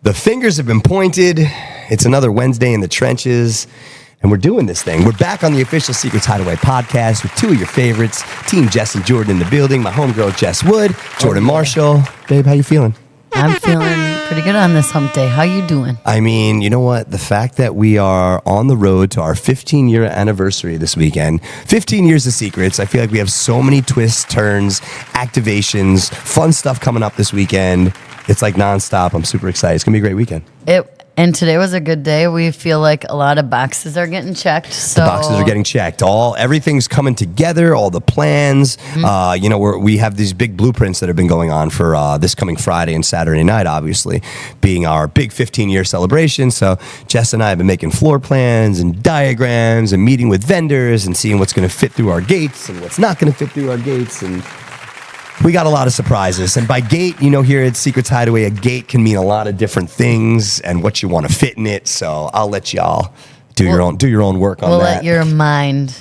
The fingers have been pointed. It's another Wednesday in the trenches, and we're doing this thing. We're back on the official Secrets Hideaway podcast with two of your favorites, Team Jess and Jordan in the building. My homegirl, Jess Wood, Jordan Marshall. Babe, how you feeling? I'm feeling pretty good on this hump day. How you doing? I mean, you know what? The fact that we are on the road to our 15-year anniversary this weekend, 15 years of Secrets, I feel like we have so many twists, turns, activations, fun stuff coming up this weekend. It's like nonstop. I'm super excited. It's going to be a great weekend. And today was a good day. We feel like a lot of boxes are getting checked. So the boxes are getting checked. Everything's coming together. All the plans. We have these big blueprints that have been going on for this coming Friday and Saturday night. Obviously, being our big 15-year celebration. So Jess and I have been making floor plans and diagrams and meeting with vendors and seeing what's going to fit through our gates and what's not going to fit through our gates. And we got a lot of surprises. And by gate, here at Secrets Hideaway, a gate can mean a lot of different things and what you want to fit in it. So I'll let y'all do your own work on that. We'll let your mind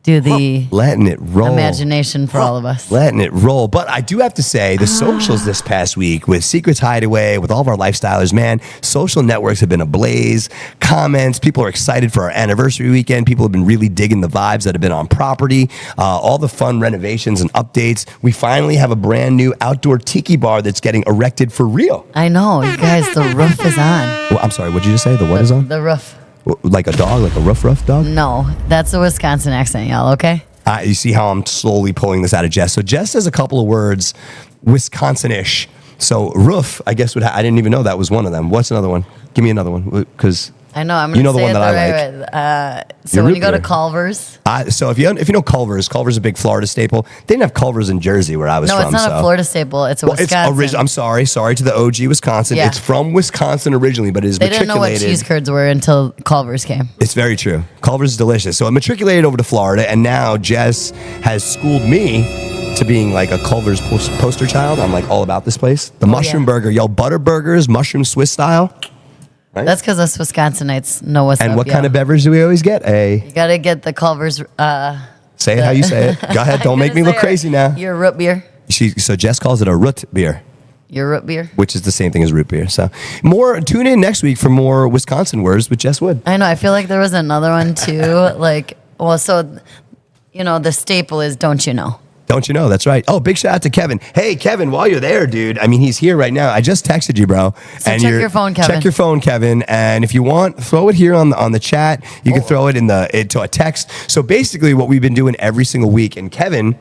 do the letting it roll. Imagination for all of us. Letting it roll. But I do have to say, the socials this past week with Secrets Hideaway, with all of our lifestylers, man, social networks have been ablaze. Comments, people are excited for our anniversary weekend. People have been really digging the vibes that have been on property. All the fun renovations and updates. We finally have a brand new outdoor tiki bar that's getting erected for real. I know, you guys, the roof is on. Well, I'm sorry, what'd you just say? The what is on? The roof. Like a dog? Like a rough dog? No, that's a Wisconsin accent, y'all, okay? You see how I'm slowly pulling this out of Jess. So Jess has a couple of words, Wisconsin-ish. So roof, I guess, I didn't even know that was one of them. What's another one? Give me another one, because I know, I'm going to say the one that I like. So when you go to Culver's. So if you know Culver's is a big Florida staple. They didn't have Culver's in Jersey where I was from. No, it's not a Florida staple. It's a Wisconsin. I'm sorry to the OG Wisconsin. Yeah. It's from Wisconsin originally, but it is matriculated. They didn't know what cheese curds were until Culver's came. It's very true. Culver's is delicious. So it matriculated over to Florida, and now Jess has schooled me to being like a Culver's poster child. I'm like all about this place. The mushroom burger. Butter burgers, mushroom Swiss style. Right? That's because us Wisconsinites know what's up. And what kind of beverage do we always get? You got to get the Culver's. Say it how you say it. Go ahead. Don't make me look crazy now. Your root beer. So Jess calls it a root beer. Your root beer? Which is the same thing as root beer. So tune in next week for more Wisconsin words with Jess Wood. I know. I feel like there was another one too. The staple is don't you know? Don't you know? That's right. Oh, big shout out to Kevin. Hey, Kevin, while you're there, dude. I mean, he's here right now. I just texted you, bro. So check your phone, Kevin. Check your phone, Kevin. And if you want, throw it here on the chat. You can throw it into a text. So basically what we've been doing every single week, and Kevin,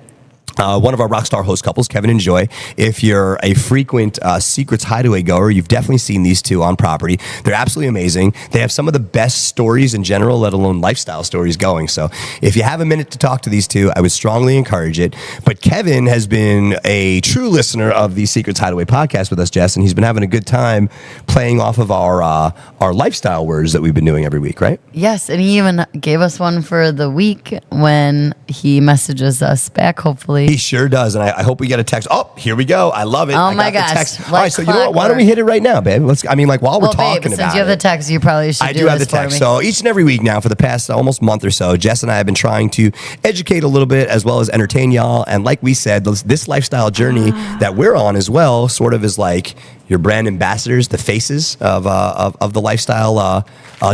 one of our Rockstar host couples, Kevin and Joy. If you're a frequent Secrets Hideaway goer, you've definitely seen these two on property. They're absolutely amazing. They have some of the best stories in general, let alone lifestyle stories going. So if you have a minute to talk to these two, I would strongly encourage it. But Kevin has been a true listener of the Secrets Hideaway podcast with us, Jess, and he's been having a good time playing off of our lifestyle words that we've been doing every week, right? Yes, and he even gave us one for the week when he messages us back, hopefully. He sure does, and I hope we get a text. Oh, here we go. I love it. Oh my gosh! All right, so you know what? Why don't we hit it right now, babe? While we're talking about it. Since you have the text, you probably should. I do have the text. So each and every week now, for the past almost month or so, Jess and I have been trying to educate a little bit as well as entertain y'all. And like we said, this lifestyle journey that we're on as well, sort of is like your brand ambassadors, the faces of the lifestyle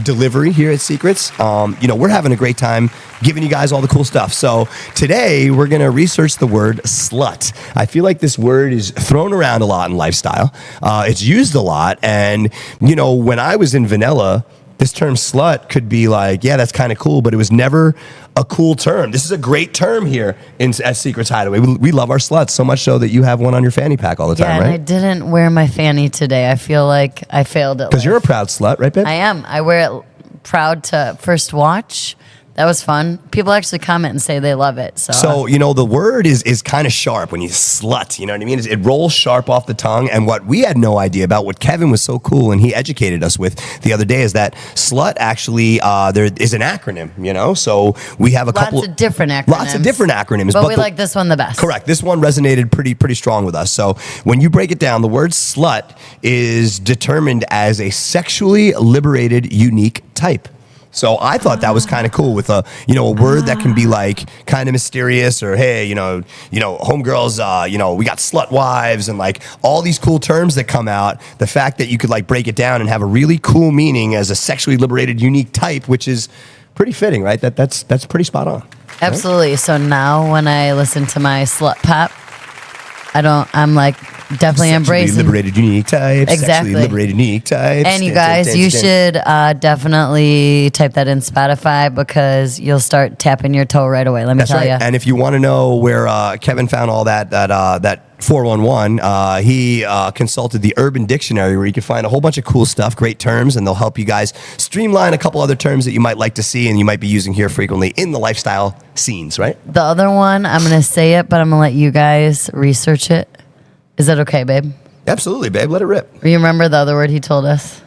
delivery here at Secrets. We're having a great time giving you guys all the cool stuff. So today we're going to research the word slut. I feel like this word is thrown around a lot in lifestyle. It's used a lot. And, when I was in vanilla, this term slut could be like, yeah, that's kind of cool, but it was never a cool term. This is a great term here at Secrets Hideaway. We love our sluts so much so that you have one on your fanny pack all the time, right? I didn't wear my fanny today. I feel like I failed it. Because you're a proud slut, right, babe? I am. I wear it proud to first watch. That was fun. People actually comment and say they love it. So the word is kind of sharp when you slut. You know what I mean? It rolls sharp off the tongue. And what we had no idea about, what Kevin was so cool and he educated us with the other day, is that slut actually there is an acronym. So we have lots of different acronyms. But we like this one the best. Correct. This one resonated pretty strong with us. So when you break it down, the word slut is determined as a sexually liberated, unique type. So I thought that was kind of cool with a word that can be like kind of mysterious, or hey, homegirls, we got slut wives, and like all these cool terms that come out. The fact that you could like break it down and have a really cool meaning as a sexually liberated, unique type, which is pretty fitting, right? That's pretty spot on. Absolutely. Right? So now when I listen to my slut pop, I'm like definitely embracing liberated unique types. Exactly. Sexually liberated unique types. And you guys, you should definitely type that in Spotify, because you'll start tapping your toe right away. Let me tell you. And if you want to know where Kevin found all that 411, he consulted the Urban Dictionary, where you can find a whole bunch of cool stuff, great terms, and they'll help you guys streamline a couple other terms that you might like to see and you might be using here frequently in the lifestyle scenes, right? The other one, I'm going to say it, but I'm going to let you guys research it. Is that okay, babe? Absolutely, babe. Let it rip. You remember the other word he told us?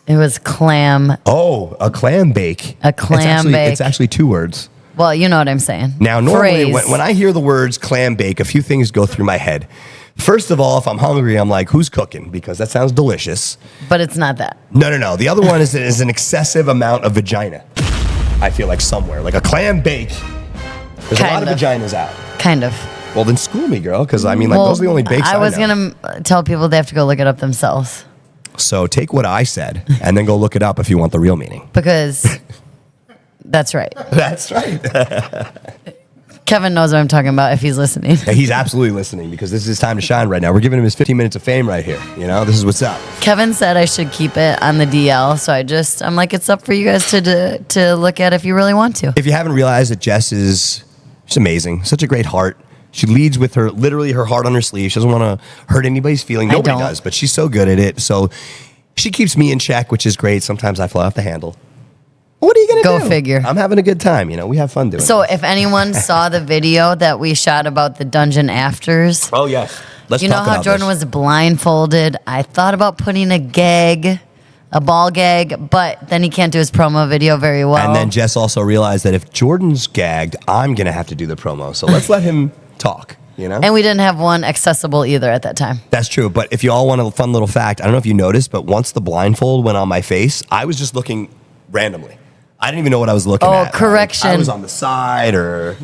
It was clam. Oh, a clam bake. A clam bake. It's actually 2 words. Well, you know what I'm saying. Now, normally when I hear the words clam bake, a few things go through my head. First of all, if I'm hungry, I'm like, who's cooking? Because that sounds delicious. But it's not that. No. The other one is an excessive amount of vagina. I feel like somewhere. Like a clam bake. There's a lot of vaginas out. Kind of. Well, then school me, girl, because those are the only bakes I was going to tell people they have to go look it up themselves. So take what I said and then go look it up if you want the real meaning. Because that's right. That's right. Kevin knows what I'm talking about if he's listening. Yeah, he's absolutely listening, because this is his time to shine right now. We're giving him his 15 minutes of fame right here. This is what's up. Kevin said I should keep it on the DL, so I'm like, it's up for you guys to look at if you really want to. If you haven't realized that Jess she's amazing, such a great heart. She leads with literally her heart on her sleeve. She doesn't want to hurt anybody's feeling. Nobody does, but she's so good at it. So she keeps me in check, which is great. Sometimes I fly off the handle. What are you going to do? Go figure. I'm having a good time. We have fun doing it. So if anyone saw the video that we shot about the dungeon afters. Oh, yes. Let's talk about how Jordan was blindfolded. I thought about putting a ball gag, but then he can't do his promo video very well. And then Jess also realized that if Jordan's gagged, I'm going to have to do the promo. So let's let him talk, And we didn't have one accessible either at that time. That's true. But if you all want a fun little fact, I don't know if you noticed, but once the blindfold went on my face, I was just looking randomly. I didn't even know what I was looking at. Oh, correction. I was on the side, or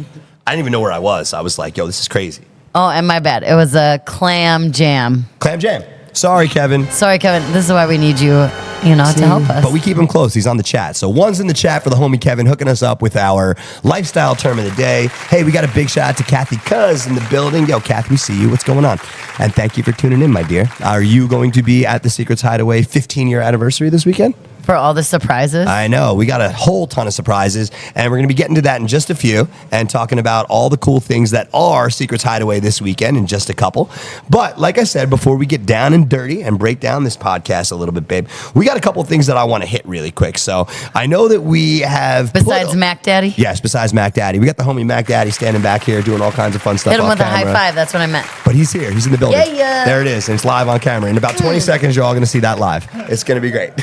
I didn't even know where I was. I was like, yo, this is crazy. Oh, and my bad. It was a clam jam. Clam jam. Sorry, Kevin. This is why we need you, to help us. But we keep him close. He's on the chat. So one's in the chat for the homie Kevin, hooking us up with our lifestyle term of the day. Hey, we got a big shout out to Kathy Cuz in the building. Yo, Kathy, we see you. What's going on? And thank you for tuning in, my dear. Are you going to be at the Secrets Hideaway 15-year anniversary this weekend? For all the surprises? I know. We got a whole ton of surprises, and we're going to be getting to that in just a few and talking about all the cool things that are Secrets Hideaway this weekend in just a couple. But like I said, before we get down and dirty and break down this podcast a little bit, babe, we got a couple of things that I want to hit really quick. So I know that we have... Besides Mac Daddy? Yes, besides Mac Daddy. We got the homie Mac Daddy standing back here doing all kinds of fun stuff. Hit him with camera. a high five. That's what I meant. But he's here. He's in the building. Yeah. There it is. And it's live on camera. In about 20 seconds, you're all going to see that live. It's going to be great.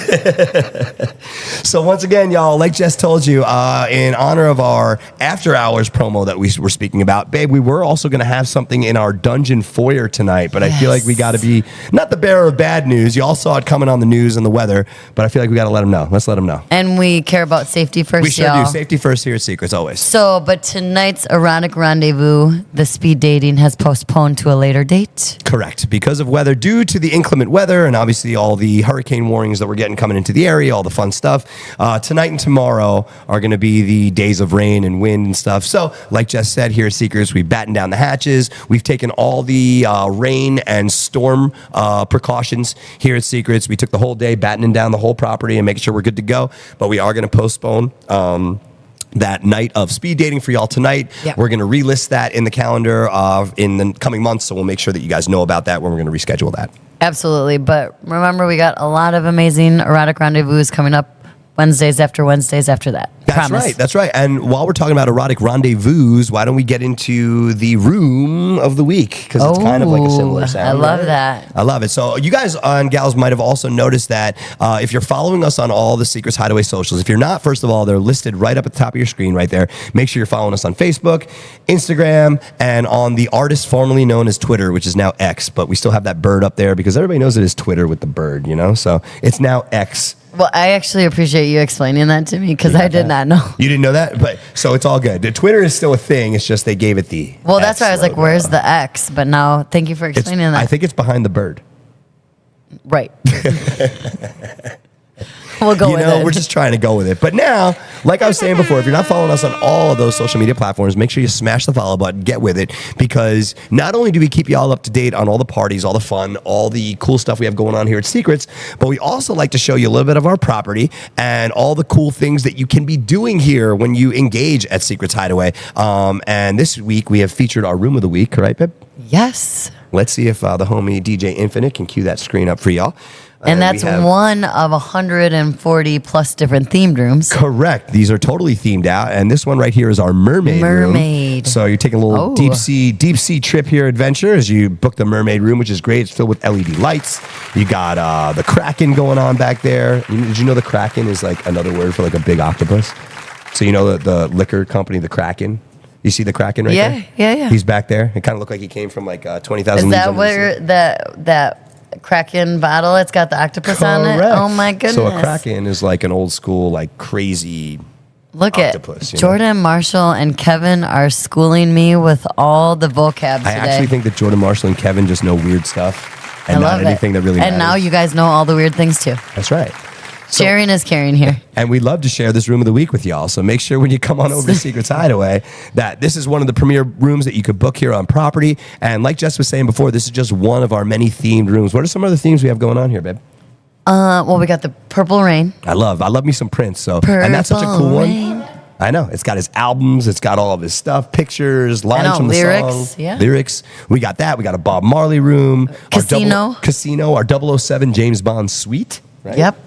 So once again, y'all, like Jess told you, in honor of our after hours promo that we were speaking about, babe, we were also going to have something in our dungeon foyer tonight, but I feel like we got to be not the bearer of bad news. You all saw it coming on the news and the weather, but I feel like we got to let them know. Let's let them know. And we care about safety first, we sure y'all. do. Safety first here at Secrets, always. So, but tonight's erotic rendezvous, the speed dating, has postponed to a later date. Correct. Because of weather, due to the inclement weather and obviously all the hurricane warnings that we're getting coming into the area, all the fun stuff. Tonight and tomorrow are going to be the days of rain and wind and stuff. So, like Jess said, here at Secrets, we batten down the hatches. We've taken all the rain and storm precautions here at Secrets. We took the whole day battening down the whole property and making sure we're good to go. But we are going to postpone that night of speed dating for y'all tonight. Yep. We're going to relist that in the calendar in the coming months. So we'll make sure that you guys know about that when we're going to reschedule that. Absolutely. But remember, we got a lot of amazing erotic rendezvous coming up Wednesdays after that. Promise. That's right. And while we're talking about erotic rendezvous, why don't we get into the room of the week? Because it's kind of like a similar sound. I love right? that. I love it. So you guys and gals might have also noticed that if you're following us on all the Secrets Hideaway socials, if you're not, first of all, they're listed right up at the top of your screen right there. Make sure you're following us on Facebook, Instagram, and on the artist formerly known as Twitter, which is now X. But we still have that bird up there because everybody knows it is Twitter with the bird, you know? So it's now X. Well, I actually appreciate you explaining that to me because I did not know. You didn't know that? But so it's all good. The Twitter is still a thing. It's just they gave it the Well, that's X why I was like, logo. where's the X? But now, thank you for explaining that. I think it's behind the bird. Right. We'll go with it. We're just trying to go with it. But now, like I was saying before, if you're not following us on all of those social media platforms, make sure you smash the follow button, get with it, because not only do we keep you all up to date on all the parties, all the fun, all the cool stuff we have going on here at Secrets, but we also like to show you a little bit of our property and all the cool things that you can be doing here when you engage at Secrets Hideaway. And this week we have featured our room of the week, right, babe? Yes. Let's see if the homie DJ Infinite can cue that screen up for y'all. And that's one of 140 plus different themed rooms. Correct. These are totally themed out. And this one right here is our mermaid room. So you're taking a little deep sea trip here adventure as you book the mermaid room, which is great. It's filled with LED lights. You got the Kraken going on back there. Did you know the Kraken is like another word for like a big octopus? So you know the liquor company, the Kraken? You see the Kraken right there? Yeah. He's back there. It kind of looked like he came from like 20,000 Is Leagues that Under the Sea. where that Kraken bottle, it's got the octopus on it? Correct. Oh my goodness. So a Kraken is like an old school, like crazy Look octopus. at Jordan, Marshall, and Kevin are schooling me with all the vocab today. I actually think that Jordan, Marshall, and Kevin just know weird stuff and I not love anything it. that really matters. And now you guys know all the weird things too. That's right. So, Sharing is caring here. and we love to share this room of the week with y'all. So make sure when you come on over to Secrets Hideaway that this is one of the premier rooms that you could book here on property. And like Jess was saying before, this is just one of our many themed rooms. What are some other themes we have going on here, babe? Well, we got the Purple Rain. I love me some Prince. So and that's such a cool Rain. one. I know. It's got his albums. It's got all of his stuff, pictures, lines from the lyrics, song. yeah. Lyrics. We got that. We got a Bob Marley room. Casino. Our 007 James Bond suite. Right? Yep.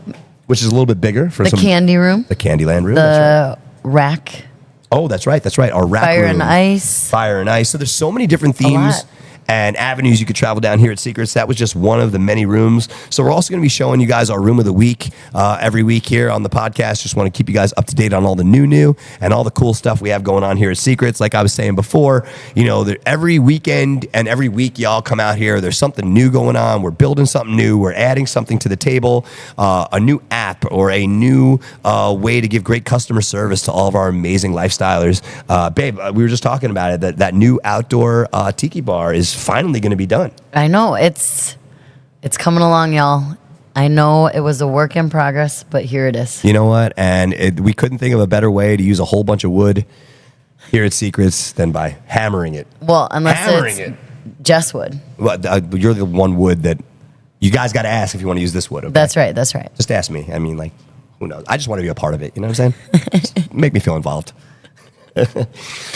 Which is a little bit bigger for The Candy Room. The Candyland room. The Rack. Oh, that's right. Our rack Fire room. and Ice. Fire and Ice. So there's so many different themes lot. and avenues you could travel down here at Secrets. That was just one of the many rooms. So we're also going to be showing you guys our room of the week every week here on the podcast. Just want to keep you guys up to date on all the new and all the cool stuff we have going on here at Secrets. Like I was saying before, every weekend and every week y'all come out here. There's something new going on. We're building something new. We're adding something to the table, a new app or a new way to give great customer service to all of our amazing lifestylers. Babe, we were just talking about it, that new outdoor tiki bar is finally going to be done. I know. It's coming along, y'all. I know it was a work in progress, but here it is. You know what? And we couldn't think of a better way to use a whole bunch of wood here at Secrets than by hammering it. Well, unless Hammering it's Jess wood. Well, you're the one wood that you guys got to ask if you want to use this wood. Okay? That's right. Just ask me. I mean, like, who knows? I just want to be a part of it. You know what I'm saying? Just make me feel involved.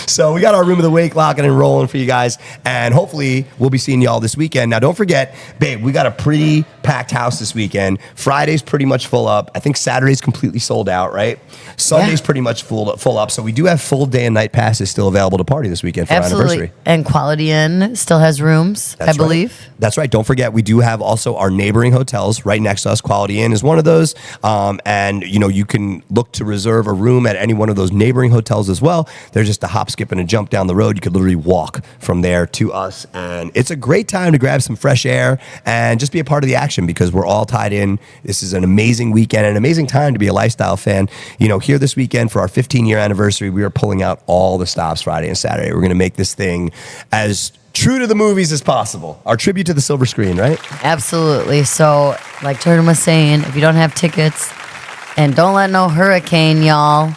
So we got our room of the week locking and rolling for you guys, and hopefully we'll be seeing y'all this weekend. Now, don't forget, babe, we got a pretty packed house this weekend. Friday's pretty much full up. I think Saturday's completely sold out, right? Sunday's pretty much full up. So we do have full day and night passes still available to party this weekend for our anniversary. And Quality Inn still has rooms, I believe. That's right. Don't forget, we do have also our neighboring hotels right next to us. Quality Inn is one of those. And, you can look to reserve a room at any one of those neighboring hotels as well. They're just a hop, skip, and a jump down the road. You could literally walk from there to us. And it's a great time to grab some fresh air and just be a part of the action because we're all tied in. This is an amazing weekend, an amazing time to be a lifestyle fan. Here this weekend for our 15-year anniversary, we are pulling out all the stops Friday and Saturday. We're going to make this thing as true to the movies as possible. Our tribute to the silver screen, right? Absolutely. So, like Jordan was saying, if you don't have tickets, and don't let no hurricane, y'all,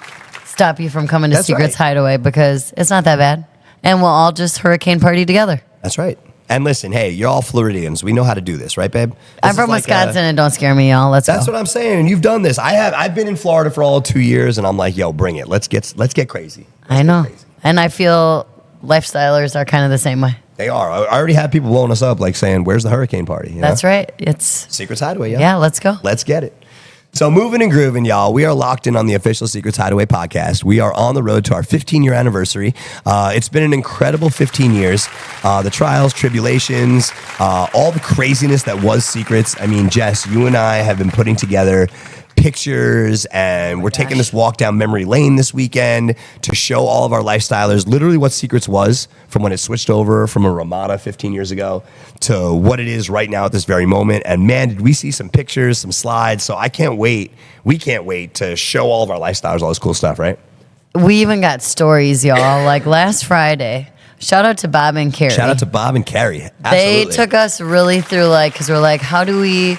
stop you from coming to Secrets Hideaway because it's not that bad. And we'll all just hurricane party together. That's right. And listen, hey, you're all Floridians. We know how to do this, right, babe? I'm from Wisconsin, and don't scare me, y'all. Let's go. That's what I'm saying. And you've done this. I've been in Florida for all 2 years, and I'm like, yo, bring it. Let's get crazy. I know. And I feel lifestylers are kind of the same way. They are. I already have people blowing us up, like saying, where's the hurricane party? That's right. It's Secrets Hideaway, yeah, let's go. Let's get it. So moving and grooving, y'all. We are locked in on the official Secrets Hideaway podcast. We are on the road to our 15-year anniversary. It's been an incredible 15 years. The trials, tribulations, all the craziness that was Secrets. I mean, Jess, you and I have been putting together pictures, and we're taking this walk down memory lane this weekend to show all of our lifestylers literally what Secrets was from when it switched over from a Ramada 15 years ago to what it is right now at this very moment. And man, did we see some pictures, some slides. So I can't wait. We can't wait to show all of our lifestylers all this cool stuff, right? We even got stories, y'all. Like last Friday, shout out to Bob and Carrie. Shout out to Bob and Carrie. Absolutely. They took us really through, like, because we're like, how do we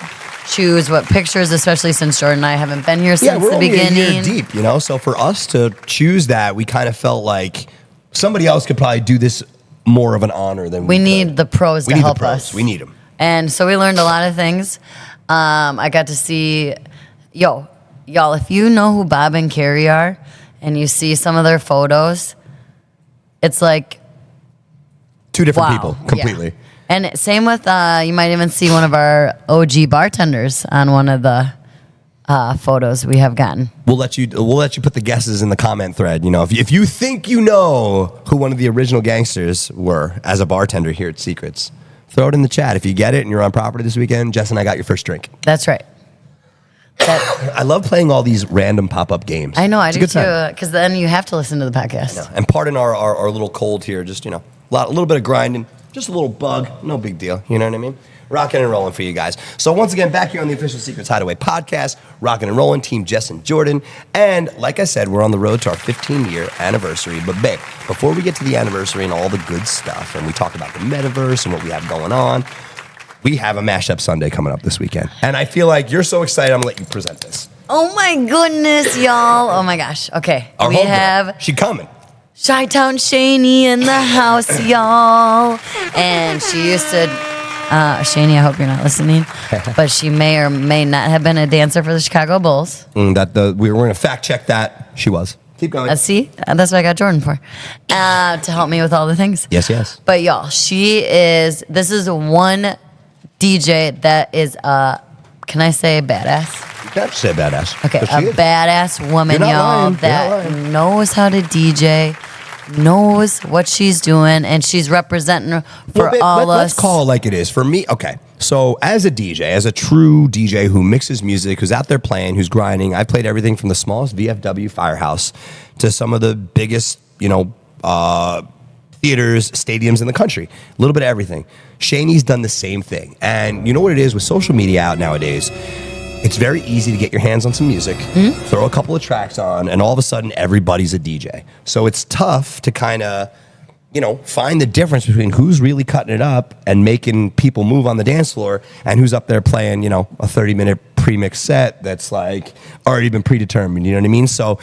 choose what pictures, especially since Jordan and I haven't been here since we're the only beginning. a year deep, you know? So for us to choose that, we kind of felt like somebody else could probably do this more of an honor than we need could. the pros to help us. We need them. And so we learned a lot of things. I got to see, y'all, if you know who Bob and Carrie are and you see some of their photos, it's like two different people completely. Yeah. And same with, you might even see one of our OG bartenders on one of the photos we have gotten. We'll let you put the guesses in the comment thread. You know, if you think you know who one of the original gangsters were as a bartender here at Secrets, throw it in the chat. If you get it and you're on property this weekend, Jess and I got your first drink. That's right. I love playing all these random pop-up games. I know, I do too, because then you have to listen to the podcast. I know. And pardon our little cold here, just, you know, a little bit of grinding. Just a little bug, no big deal. You know what I mean? Rocking and rolling for you guys. So once again, back here on the official Secrets Hideaway podcast, rocking and rolling, Team Jess and Jordan. And like I said, we're on the road to our 15-year anniversary. But babe, before we get to the anniversary and all the good stuff, and we talk about the metaverse and what we have going on, we have a Mashup Sunday coming up this weekend. And I feel like you're so excited, I'm going to let you present this. Oh my goodness, y'all. Oh my gosh. Okay. Our homegirl, she coming. Chi-Town Shani in the house, y'all. And she used to, Shani, I hope you're not listening, but she may or may not have been a dancer for the Chicago Bulls. We're going to fact check that. She was. Keep going. See, that's what I got Jordan for, to help me with all the things. Yes. But y'all, this is one DJ that is, can I say badass? You can't say badass. Okay, a badass woman, y'all, that knows how to DJ, knows what she's doing, and she's representing for all us. Let's call it like it is. For me, okay. So as a DJ, as a true DJ who mixes music, who's out there playing, who's grinding, I played everything from the smallest VFW firehouse to some of the biggest, theaters, stadiums in the country. A little bit of everything. Shani's done the same thing. And you know what it is with social media out nowadays? It's very easy to get your hands on some music, throw a couple of tracks on, and all of a sudden everybody's a DJ. So it's tough to kind of, find the difference between who's really cutting it up and making people move on the dance floor and who's up there playing, a 30-minute pre-mix set that's like already been predetermined, you know what I mean? So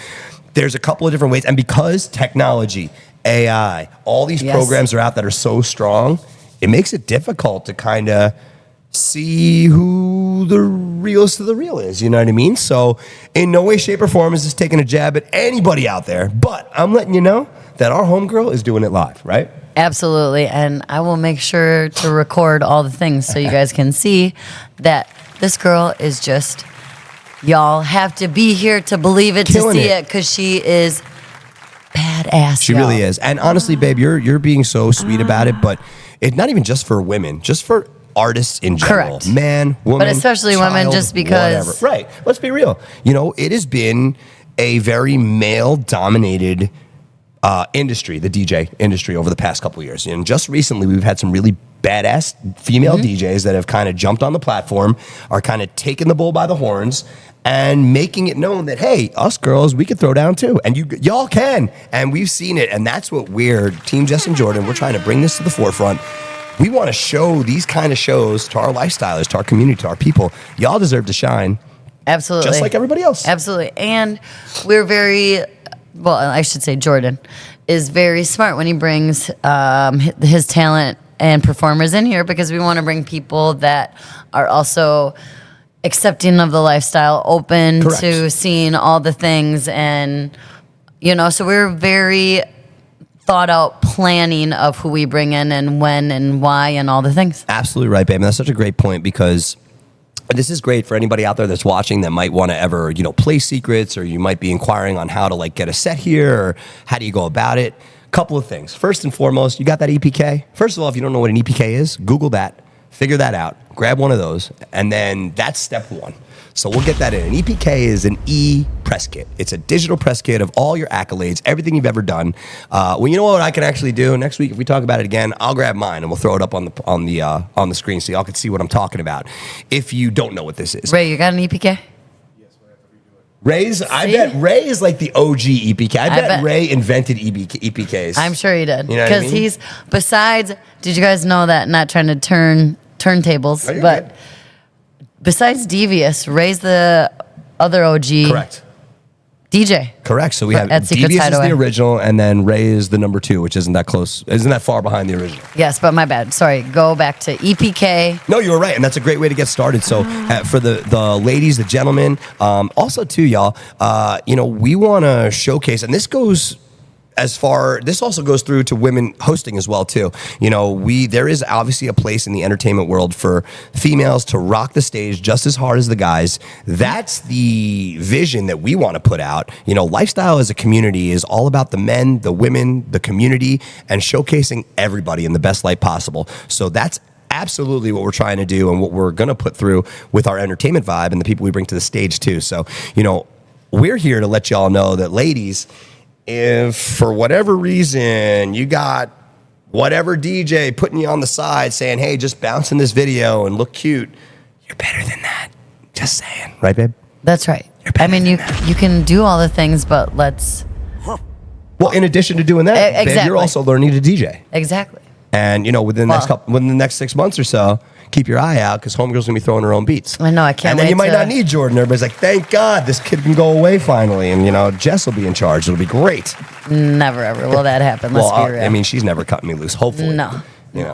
there's a couple of different ways. And because technology, AI, all these programs are out that are so strong, it makes it difficult to kind of see who the realest of the real is, you know what I mean? So in no way, shape, or form is this taking a jab at anybody out there, but I'm letting you know that our homegirl is doing it live, right? Absolutely, and I will make sure to record all the things so you guys can see that this girl is just, y'all have to be here to believe it, to see it, because she is badass. She really is. And honestly, babe, you're being so sweet about it, but it's not even just for women, just for artists in general. Correct. Man, woman, but especially child, women, just because. Whatever. Right. Let's be real. It has been a very male-dominated industry, the DJ industry, over the past couple of years. And just recently, we've had some really badass female DJs that have kind of jumped on the platform, are kind of taking the bull by the horns, and making it known that, hey, us girls, we can throw down too. And y'all can. And we've seen it. And that's what Team Jess and Jordan, we're trying to bring this to the forefront. We want to show these kind of shows to our lifestylers, to our community, to our people. Y'all deserve to shine. Absolutely. Just like everybody else. Absolutely. And we're I should say Jordan is very smart when he brings his talent and performers in here, because we want to bring people that are also accepting of the lifestyle, open to seeing all the things. And, so we're very thought out planning of who we bring in and when and why and all the things. Absolutely right, babe. And that's such a great point, because this is great for anybody out there that's watching that might want to ever, play Secrets, or you might be inquiring on how to like get a set here, or how do you go about it. Couple of things. First and foremost, you got that EPK? First of all, if you don't know what an EPK is, Google that, figure that out, grab one of those, and then that's step one. So we'll get that in. An EPK is an press kit. It's a digital press kit of all your accolades, everything you've ever done. Well, you know what I can actually do next week if we talk about it again. I'll grab mine and we'll throw it up on the screen so y'all can see what I'm talking about. If you don't know what this is, Ray, you got an EPK? Ray's, I bet Ray is like the OG EPK. I bet Ray invented EPKs. I'm sure he did. You know what I mean? He's, besides, did you guys know that, not trying to turn turntables, but besides Devious, Ray's the other OG. Correct. DJ. Correct. So we have at Secrets Devious Hideaway. is the original, and then Ray is the number 2, which isn't that close, isn't that far behind the original. Yes, but my bad. Sorry. Go back to EPK. No, you were right, and that's a great way to get started. So for the ladies, the gentlemen, also too, y'all, we want to showcase, and this goes this also goes through to women hosting as well too. There is obviously a place in the entertainment world for females to rock the stage just as hard as the guys. That's the vision that we want to put out. Lifestyle as a community is all about the men, the women, the community, and showcasing everybody in the best light possible. So that's absolutely what we're trying to do, and what we're going to put through with our entertainment vibe and the people we bring to the stage too. So, we're here to let y'all know that, ladies, if for whatever reason you got whatever DJ putting you on the side saying, hey, just bounce in this video and look cute, you're better than that. Just saying. Right, babe? That's right. I mean, you can do all the things, but let's... Well, in addition to doing that, Exactly. babe, you're also learning to DJ. Exactly. And, within the next 6 months or so, keep your eye out, because homegirl's going to be throwing her own beats. I know, I can't And then wait you might to- not need Jordan. Everybody's like, thank God, this kid can go away finally. And, Jess will be in charge. It'll be great. Never, ever will that happen. Let's be real. I mean, she's never cutting me loose, hopefully. No.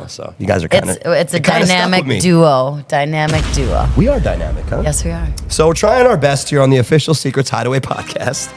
So you guys are kind of... It's a dynamic duo. Dynamic duo. We are dynamic, huh? Yes, we are. So we're trying our best here on the official Secrets Hideaway podcast.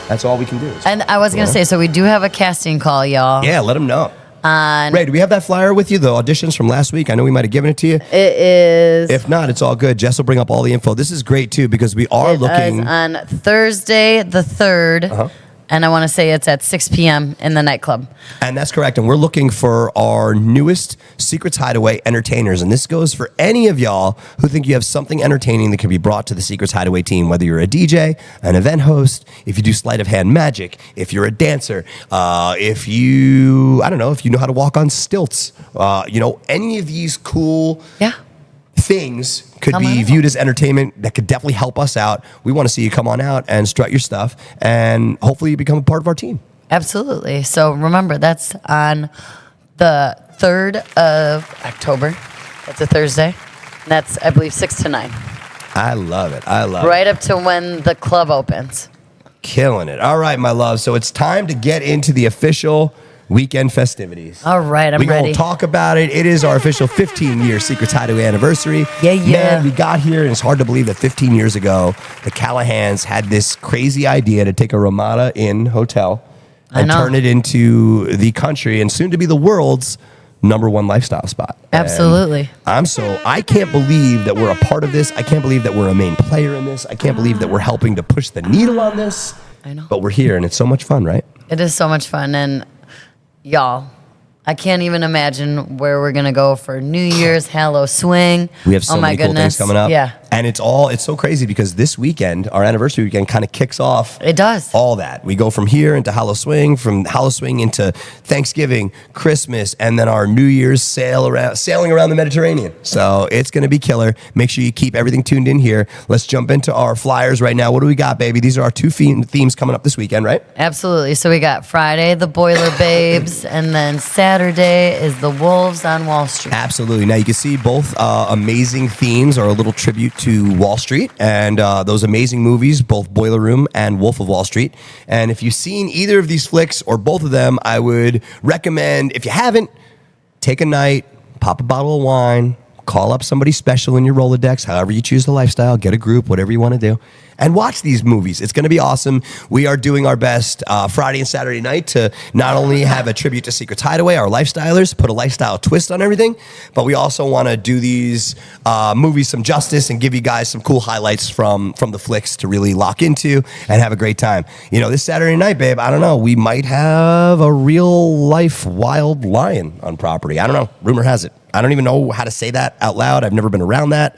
That's all we can do. And I was going to say, so we do have a casting call, y'all. Yeah, let them know. Ray, do we have that flyer with you, the auditions from last week? I know we might have given it to you. It is. If not, it's all good. Jess will bring up all the info. This is great, too, because we are looking... Is on Thursday the 3rd, and I want to say it's at 6 p.m. in the nightclub. And that's correct. And we're looking for our newest Secrets Hideaway entertainers. And this goes for any of y'all who think you have something entertaining that can be brought to the Secrets Hideaway team, whether you're a DJ, an event host, if you do sleight of hand magic, if you're a dancer, if you know how to walk on stilts, any of these cool things could be viewed as entertainment that could definitely help us out. We want to see you come on out and strut your stuff, and hopefully you become a part of our team. Absolutely. So remember, that's on the 3rd of October. That's a Thursday. And that's, I believe, 6 to 9. I love it. Right up to when the club opens. Killing it. All right, my love. So it's time to get into the official weekend festivities. All right, I'm ready. We're going ready. to talk about it. It is our official 15-year Secrets Hideaway anniversary. Yeah. Man, we got here, and it's hard to believe that 15 years ago, the Callahans had this crazy idea to take a Ramada Inn hotel and turn it into the country and soon to be the world's #1 lifestyle spot. Absolutely. And I can't believe that we're a part of this. I can't believe that we're a main player in this. I can't believe that we're helping to push the needle on this. I know. But we're here, and it's so much fun, right? It is so much fun. And y'all, I can't even imagine where we're going to go for New Year's, Hallow Swing. We have so many cool things coming up. Yeah. And it's so crazy because this weekend, our anniversary weekend, kind of kicks off. It does. All that. We go from here into Hallow Swing, from Hallow Swing into Thanksgiving, Christmas, and then our New Year's sailing around the Mediterranean. So it's going to be killer. Make sure you keep everything tuned in here. Let's jump into our flyers right now. What do we got, baby? These are our 2 themes coming up this weekend, right? Absolutely. So we got Friday, the Boiler Babes, and then Saturday is the Wolves on Wall Street. Absolutely. Now you can see both amazing themes are a little tribute to Wall Street and those amazing movies, both Boiler Room and Wolf of Wall Street. And if you've seen either of these flicks or both of them, I would recommend, if you haven't, take a night, pop a bottle of wine, call up somebody special in your Rolodex, however you choose the lifestyle, get a group, whatever you want to do, and watch these movies. It's going to be awesome. We are doing our best Friday and Saturday night to not only have a tribute to Secrets Hideaway, our lifestylers, put a lifestyle twist on everything, but we also want to do these movies some justice and give you guys some cool highlights from the flicks to really lock into and have a great time. You know, this Saturday night, babe, I don't know, we might have a real life wild lion on property. I don't know. Rumor has it. I don't even know how to say that out loud. I've never been around that.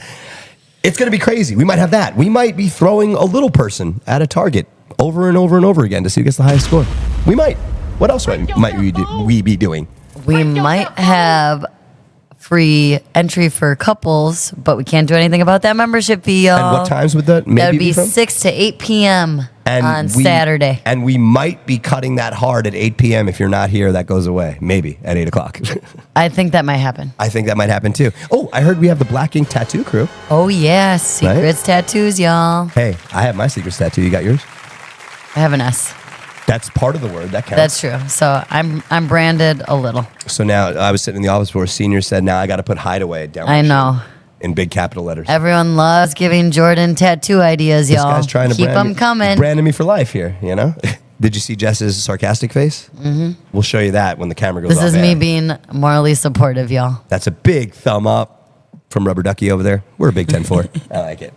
It's going to be crazy. We might have that. We might be throwing a little person at a target over and over and over again to see who gets the highest score. We might. What else might we be doing? We might have free entry for couples, but we can't do anything about that membership fee, y'all. And what times would that maybe That'd be from? 6 to 8 p.m. on Saturday. And we might be cutting that hard at 8 p.m. If you're not here, that goes away. Maybe at 8 o'clock. I think that might happen. I think that might happen too. Oh, I heard we have the Black Ink Tattoo crew. Oh, yeah. Secrets Tattoos, y'all. Hey, I have my Secrets tattoo. You got yours? I have an S. That's part of the word. That counts. That's true. So I'm branded a little. So now I was sitting in the office where a senior said, now I got to put Hideaway down. I know. In big capital letters. Everyone loves giving Jordan tattoo ideas, y'all. This guy's trying to keep them coming. Branding me for life here, you know? Did you see Jess's sarcastic face? Mm-hmm. We'll show you that when the camera goes off. This is me being morally supportive, y'all. That's a big thumb up from Rubber Ducky over there. We're a big 10-4. I like it.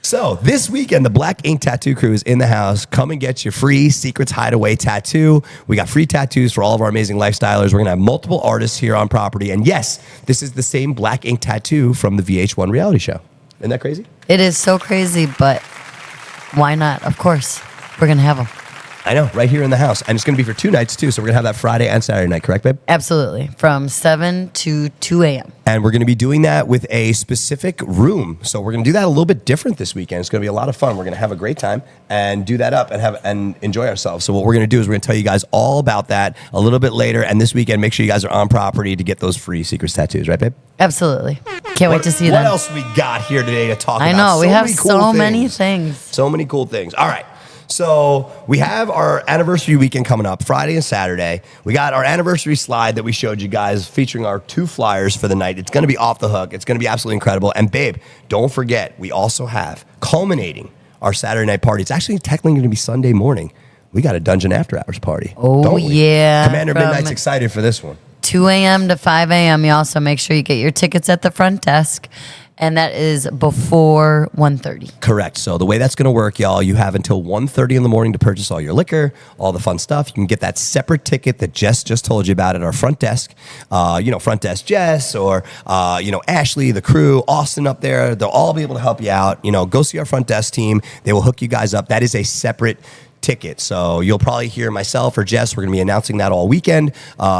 So this weekend, the Black Ink Tattoo crew is in the house. Come and get your free Secrets Hideaway tattoo. We got free tattoos for all of our amazing lifestylers. We're going to have multiple artists here on property. And yes, this is the same Black Ink tattoo from the VH1 reality show. Isn't that crazy? It is so crazy, but why not? Of course, we're going to have them. I know, right here in the house. And it's going to be for 2 nights, too. So we're going to have that Friday and Saturday night, correct, babe? Absolutely. From 7 to 2 a.m. And we're going to be doing that with a specific room. So we're going to do that a little bit different this weekend. It's going to be a lot of fun. We're going to have a great time and do that up and enjoy ourselves. So what we're going to do is we're going to tell you guys all about that a little bit later. And this weekend, make sure you guys are on property to get those free Secrets tattoos. Right, babe? Absolutely. Can't wait to see them. What else we got here today to talk about? I know. We have so many things. things. So many cool things. All right. So we have our anniversary weekend coming up, Friday and Saturday. We got our anniversary slide that we showed you guys featuring our 2 flyers for the night. It's going to be off the hook. It's going to be absolutely incredible. And babe, don't forget, we also have culminating our Saturday night party. It's actually technically going to be Sunday morning. We got a Dungeon After Hours party. Oh, yeah. Commander Midnight's excited for this one. 2 a.m. to 5 a.m. You also make sure you get your tickets at the front desk. And that is before 1:30. Correct. So the way that's going to work, y'all, you have until 1:30 in the morning to purchase all your liquor, all the fun stuff. You can get that separate ticket that Jess just told you about at our front desk. Front desk Jess or, Ashley, the crew, Austin up there. They'll all be able to help you out. Go see our front desk team. They will hook you guys up. That is a separate ticket. So you'll probably hear myself or Jess. We're going to be announcing that all weekend,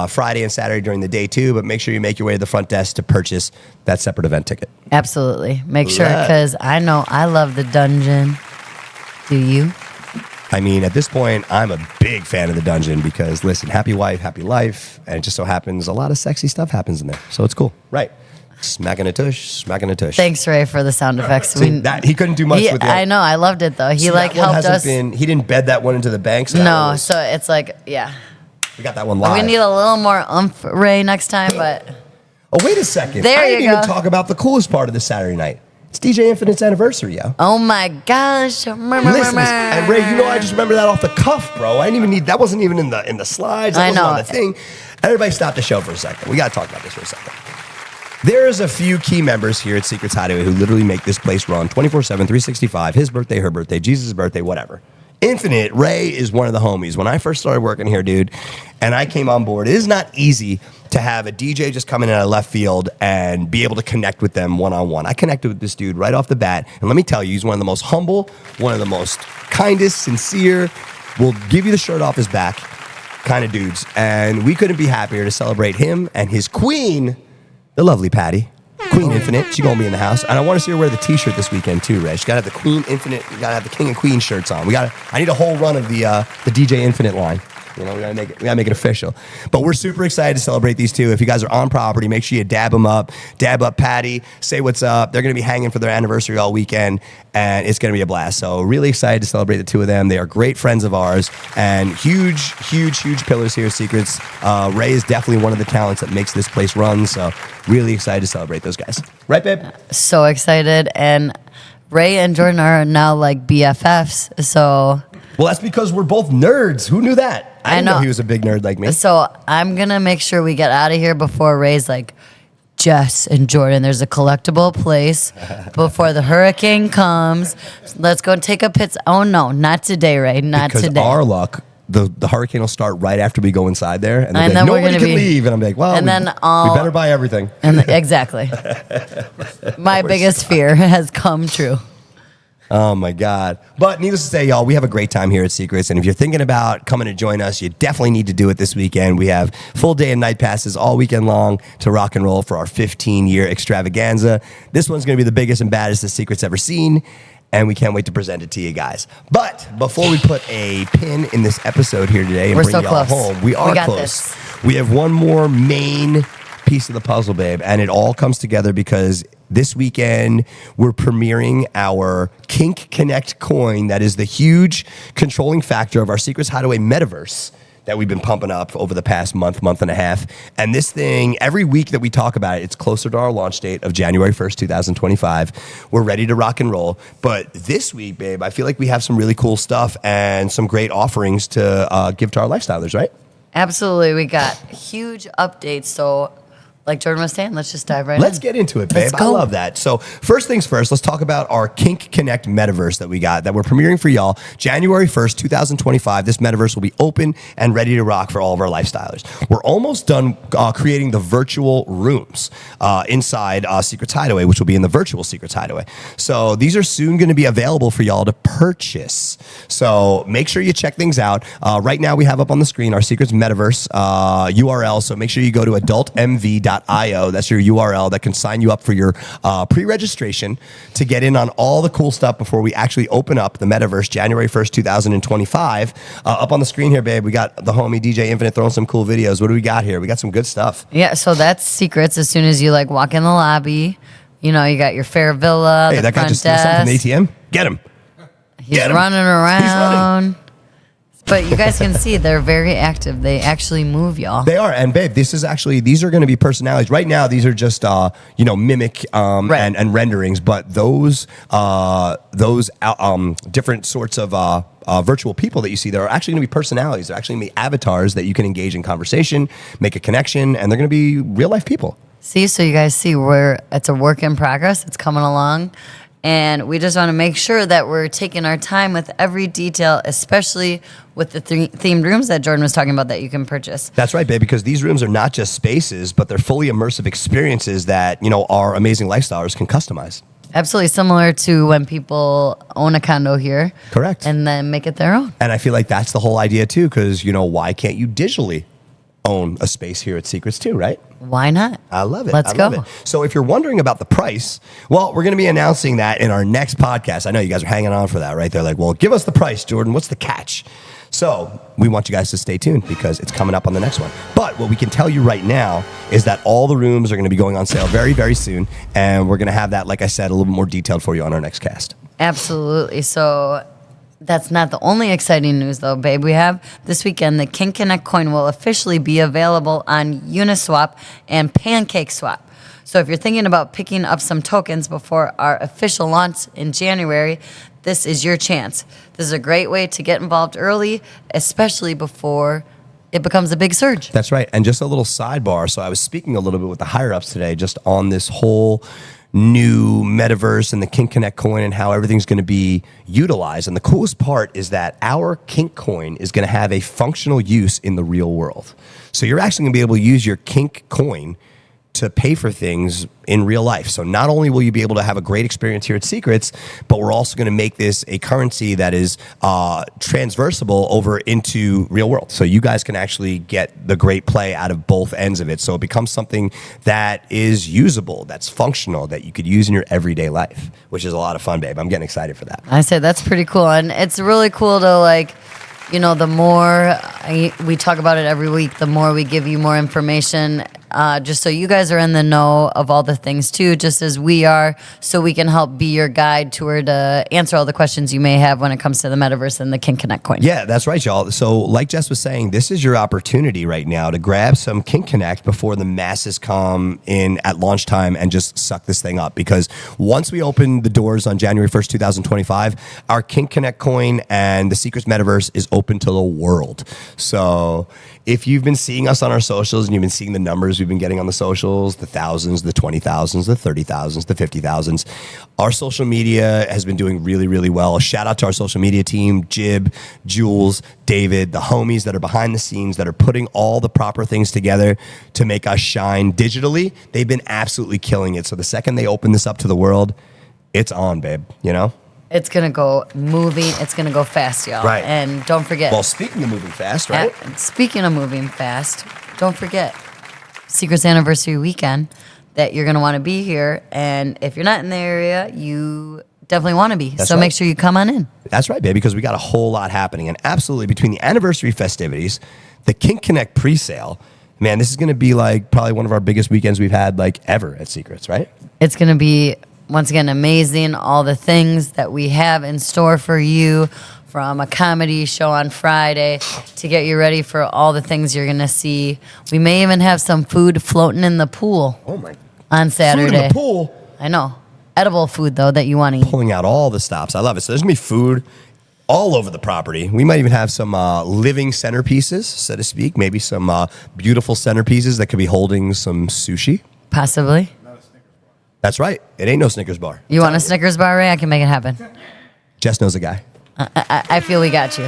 Friday and Saturday during the day too. But make sure you make your way to the front desk to purchase that separate event ticket. Absolutely. Make sure, because I know I love the Dungeon. Do you? I mean, at this point, I'm a big fan of the Dungeon because, listen, happy wife, happy life. And it just so happens a lot of sexy stuff happens in there. So it's cool. Right. Smacking a tush, smacking a tush. Thanks, Ray, for the sound effects. He couldn't do much with it. I know. I loved it, though. He helped us. He didn't bed that one into the bank. So so it's like, yeah. We got that one live. We need a little more Ray next time, but. Oh, wait a second. I didn't even talk about the coolest part of this Saturday night. It's DJ Infinite's anniversary, yo. Oh, my gosh. Listen, and Ray, I just remember that off the cuff, bro. I didn't even that wasn't even in the slides. That wasn't on the thing. Everybody stop the show for a second. We got to talk about this for a second. There's a few key members here at Secrets Hideaway who literally make this place run 24/7, 365. His birthday, her birthday, Jesus' birthday, whatever. Infinite, Ray is one of the homies. When I first started working here, dude, and I came on board, it is not easy to have a DJ just come in out of left field and be able to connect with them one-on-one. I connected with this dude right off the bat, and let me tell you, he's one of the most humble, one of the most kindest, sincere, will give you the shirt off his back kind of dudes. And we couldn't be happier to celebrate him and his queen, the lovely Patty. Queen Infinite. She's going to be in the house. And I want to see her wear the t-shirt this weekend too, Ray. She's got to have the Queen Infinite. You got to have the King and Queen shirts on. I need a whole run of the DJ Infinite line. We gotta make it official. But we're super excited to celebrate these two. If you guys are on property, make sure you dab up Patty, say what's up. They're gonna be hanging for their anniversary all weekend, and it's gonna be a blast. So really excited to celebrate the two of them. They are great friends of ours and huge pillars here at Secrets. Ray is definitely one of the talents that makes this place run. So really excited to celebrate those guys. Right, babe? So excited. And Ray and Jordan are now like BFFs. So. Well, that's because we're both nerds. Who knew that? I didn't know he was a big nerd like me. So I'm going to make sure we get out of here before Ray's like, Jess and Jordan, there's a collectible place before the hurricane comes. Let's go and take a pits. Oh, no, not today, Ray. Not because today. Our luck, the hurricane will start right after we go inside there. And then like, nobody can leave. And I'm like, well, we better buy everything. Exactly. My biggest fear has come true. Oh, my God. But needless to say, y'all, we have a great time here at Secrets. And if you're thinking about coming to join us, you definitely need to do it this weekend. We have full day and night passes all weekend long to rock and roll for our 15-year extravaganza. This one's going to be the biggest and baddest the Secrets ever seen. And we can't wait to present it to you guys. But before we put a pin in this episode here today and bring y'all home, we are close. We have one more main piece of the puzzle, babe. And it all comes together because this weekend, we're premiering our Kink Connect coin that is the huge controlling factor of our Secrets Hideaway metaverse that we've been pumping up over the past month and a half. And this thing, every week that we talk about it, it's closer to our launch date of January 1st, 2025. We're ready to rock and roll. But this week, babe, I feel like we have some really cool stuff and some great offerings to give to our lifestylers, right? Absolutely. We got huge updates. So like Jordan was saying, let's just dive right in. Let's get into it, babe. I love that. So first things first, let's talk about our Kink Connect metaverse that we got, that we're premiering for y'all January 1st, 2025. This metaverse will be open and ready to rock for all of our lifestylers. We're almost done creating the virtual rooms inside Secrets Hideaway, which will be in the virtual Secrets Hideaway. So these are soon going to be available for y'all to purchase. So make sure you check things out. Right now we have up on the screen our Secrets metaverse URL. So make sure you go to adultmv.io. That's your URL that can sign you up for your pre-registration to get in on all the cool stuff before we actually open up the metaverse January 1st, 2025. Up on the screen here, babe, we got the homie DJ Infinite throwing some cool videos. What do we got here? We got some good stuff. Yeah, so that's Secrets. As soon as you like walk in the lobby, you know, you got your fair villa. Hey, that guy just steals something from the ATM. Get him. He's running around. He's running. But you guys can see they're very active. They actually move, y'all. They are. And babe, these are going to be personalities. Right now, these are just, mimic and renderings. But those different sorts of virtual people that you see, there are actually going to be personalities. They're actually going to be avatars that you can engage in conversation, make a connection, and they're going to be real life people. See, so you guys see it's a work in progress. It's coming along. And we just want to make sure that we're taking our time with every detail, especially with the themed rooms that Jordan was talking about that you can purchase. That's right, babe, because these rooms are not just spaces, but they're fully immersive experiences that, our amazing lifestylers can customize. Absolutely similar to when people own a condo here. Correct. And then make it their own. And I feel like that's the whole idea, too, because, why can't you digitally own a space here at Secrets too, right? Why not? I love it. Let's go. So if you're wondering about the price, well, we're going to be announcing that in our next podcast. I know you guys are hanging on for that, right? They're like, well, give us the price, Jordan. What's the catch? So we want you guys to stay tuned because it's coming up on the next one. But what we can tell you right now is that all the rooms are going to be going on sale very, very soon. And we're going to have that, like I said, a little bit more detailed for you on our next cast. Absolutely. So that's not the only exciting news, though, babe. We have this weekend, the Kink Connect coin will officially be available on Uniswap and PancakeSwap. So if you're thinking about picking up some tokens before our official launch in January, this is your chance. This is a great way to get involved early, especially before it becomes a big surge. That's right. And just a little sidebar. So I was speaking a little bit with the higher-ups today just on this whole new metaverse and the Kink Connect coin and how everything's going to be utilized. And the coolest part is that our Kink coin is going to have a functional use in the real world. So you're actually going to be able to use your Kink coin to pay for things in real life. So not only will you be able to have a great experience here at Secrets, but we're also going to make this a currency that is transversable over into real world. So you guys can actually get the great play out of both ends of it. So it becomes something that is usable, that's functional, that you could use in your everyday life, which is a lot of fun, babe. I'm getting excited for that. I said that's pretty cool. And it's really cool to the more we talk about it every week, the more we give you more information, just so you guys are in the know of all the things too, just as we are, so we can help be your guide toward answer all the questions you may have when it comes to the metaverse and the King Connect coin. Yeah, that's right, y'all. So like Jess was saying, this is your opportunity right now to grab some King Connect before the masses come in at launch time and just suck this thing up. Because once we open the doors on January 1st, 2025, our King Connect coin and the Secrets Metaverse is open to the world. So if you've been seeing us on our socials and you've been seeing the numbers we've been getting on the socials, the thousands, the 20,000s, the 30,000s, the 50,000s, our social media has been doing really, really well. Shout out to our social media team, Jib, Jules, David, the homies that are behind the scenes that are putting all the proper things together to make us shine digitally. They've been absolutely killing it. So the second they open this up to the world, it's on, babe, It's going to go moving. It's going to go fast, y'all. Right. And don't forget. Well, speaking of moving fast, right? Speaking of moving fast, don't forget Secrets Anniversary Weekend that you're going to want to be here. And if you're not in the area, you definitely want to be. That's so right. Make sure you come on in. That's right, babe, because we got a whole lot happening. And absolutely, between the anniversary festivities, the King Connect pre-sale, man, this is going to be like probably one of our biggest weekends we've had like ever at Secrets, right? It's going to be, once again, amazing. All the things that we have in store for you, from a comedy show on Friday to get you ready for all the things you're going to see. We may even have some food floating in the pool on Saturday. Food in the pool? I know. Edible food, though, that you want to eat. Pulling out all the stops. I love it. So there's going to be food all over the property. We might even have some living centerpieces, so to speak. Maybe some beautiful centerpieces that could be holding some sushi. Possibly. That's right. It ain't no Snickers bar. You want a Snickers bar, Ray? I can make it happen. Jess knows a guy. I feel we got you.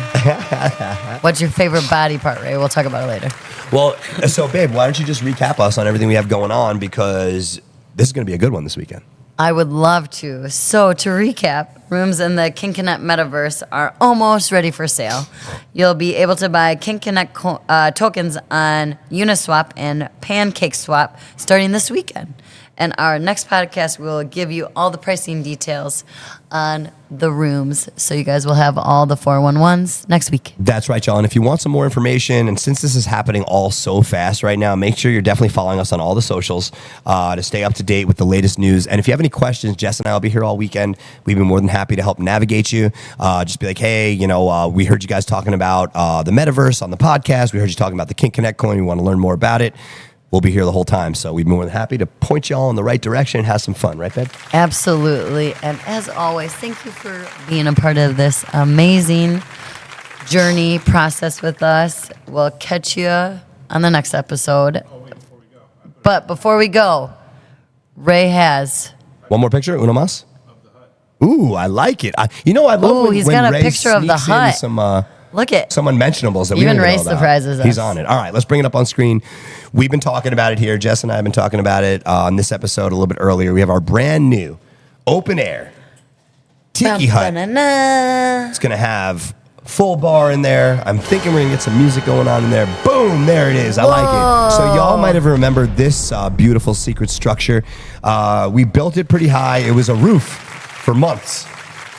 What's your favorite body part, Ray? We'll talk about it later. Well, so babe, why don't you just recap us on everything we have going on, because this is going to be a good one this weekend. I would love to. So to recap, rooms in the King Connect Metaverse are almost ready for sale. You'll be able to buy King Connect tokens on Uniswap and PancakeSwap starting this weekend. And our next podcast will give you all the pricing details on the rooms, so you guys will have all the 411s next week. That's right, y'all. And if you want some more information, and since this is happening all so fast right now, make sure you're definitely following us on all the socials to stay up to date with the latest news. And if you have any questions, Jess and I will be here all weekend. We've been more than happy to help navigate you. Just be like, hey, we heard you guys talking about the metaverse on the podcast. We heard you talking about the King Connect coin. We want to learn more about it. We'll be here the whole time. So we'd be more than happy to point you all in the right direction and have some fun. Right, babe? Absolutely. And as always, thank you for being a part of this amazing journey process with us. We'll catch you on the next episode. But before we go, Ray has... One more picture, uno más? Ooh, I like it. I love when he's when got a Ray picture of the sneaks in hut. Some, Look at some unmentionables that we even don't Ray know about. surprises us. He's on it. All right, let's bring it up on screen. We've been talking about it here. Jess and I have been talking about it on this episode a little bit earlier. We have our brand new open air tiki hut. It's going to have full bar in there. I'm thinking we're going to get some music going on in there. Boom, there it is. I like it. So y'all might have remembered this beautiful secret structure. We built it pretty high. It was a roof for months.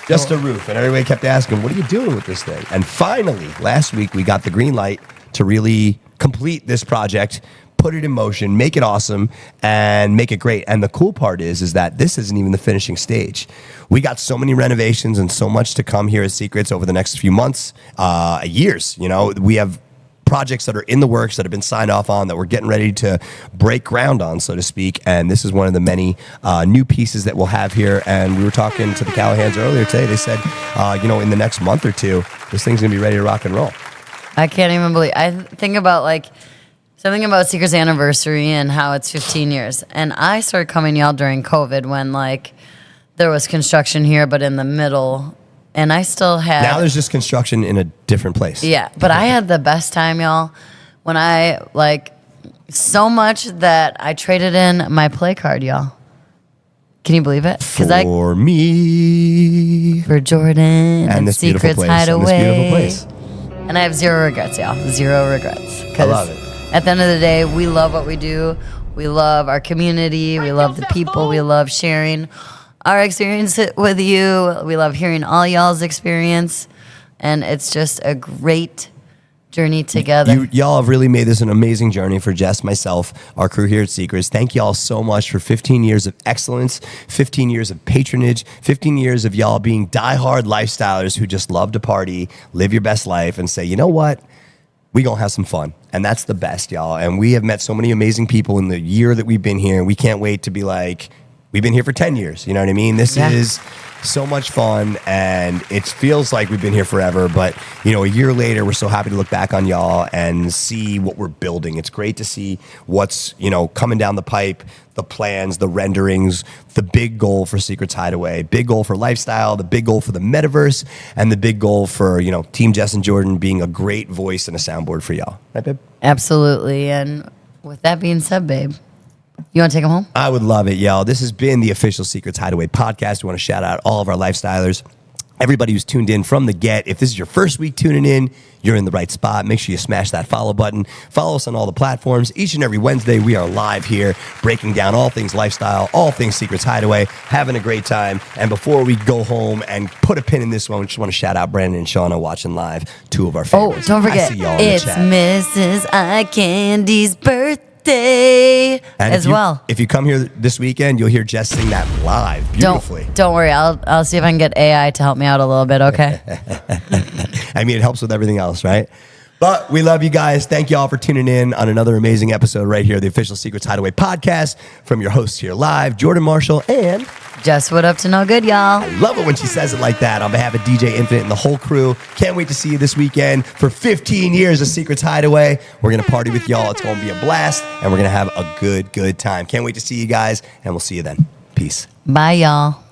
Just a roof. And everybody kept asking, what are you doing with this thing? And finally, last week, we got the green light to really complete this project, put it in motion, make it awesome, and make it great. And the cool part is that this isn't even the finishing stage. We got so many renovations and so much to come here at Secrets over the next few months, years. We have projects that are in the works that have been signed off on that we're getting ready to break ground on, so to speak. And this is one of the many new pieces that we'll have here. And we were talking to the Callahans earlier today. They said, in the next month or two, this thing's going to be ready to rock and roll. I can't even believe. I think about something about Secret's anniversary and how it's 15 years. And I started coming y'all during COVID when there was construction here, but in the middle. And I still had... Now there's just construction in a different place. Yeah, but I had the best time, y'all, when I, so much that I traded in my play card, y'all. Can you believe it? For me. For Jordan and this Secrets beautiful place. Hideaway. And this beautiful place. And I have zero regrets, y'all. Zero regrets. I love it. At the end of the day, we love what we do. We love our community. We love the people. We love sharing our experience with you. We love hearing all y'all's experience. and it's just a great journey together. Y'all have really made this an amazing journey for Jess, myself, our crew here at Secrets. Thank y'all so much for 15 years of excellence, 15 years of patronage, 15 years of y'all being diehard lifestylers who just love to party, live your best life, and say, you know what? We gonna have some fun. And that's the best, y'all. And we have met so many amazing people in the year that we've been here. And we can't wait to be like, we've been here for 10 years. You know what I mean? This is so much fun, and it feels like we've been here forever. But, you know, a year later, we're so happy to look back on y'all and see what we're building. It's great to see what's, you know, coming down the pipe, the plans, the renderings, the big goal for Secrets Hideaway, big goal for lifestyle, the big goal for the metaverse, and the big goal for, you know, Team Jess and Jordan being a great voice and a soundboard for y'all. Right, babe? Absolutely. And with that being said, babe, you want to take them home? I would love it, y'all. This has been the official Secrets Hideaway podcast. We want to shout out all of our lifestylers, everybody who's tuned in from the get. If this is your first week tuning in, you're in the right spot. Make sure you smash that follow button. Follow us on all the platforms. Each and every Wednesday, we are live here, breaking down all things lifestyle, all things Secrets Hideaway, having a great time. And before we go home and put a pin in this one, we just want to shout out Brandon and Shauna watching live, two of our favorites. Oh, don't forget, it's Mrs. Eye Candy's birthday. And if you come here this weekend, you'll hear Jess sing that live beautifully. Don't worry, I'll see if I can get AI to help me out a little bit, okay? I mean, it helps with everything else, right? But we love you guys. Thank you all for tuning in on another amazing episode right here, the official Secrets Hideaway podcast from your hosts here live, Jordan Marshall and Jess. What up to no good, y'all? I love it when she says it like that. On behalf of DJ Infinite and the whole crew, can't wait to see you this weekend for 15 years of Secrets Hideaway. We're going to party with y'all. It's going to be a blast, and we're going to have a good time. Can't wait to see you guys, and we'll see you then. Peace. Bye, y'all.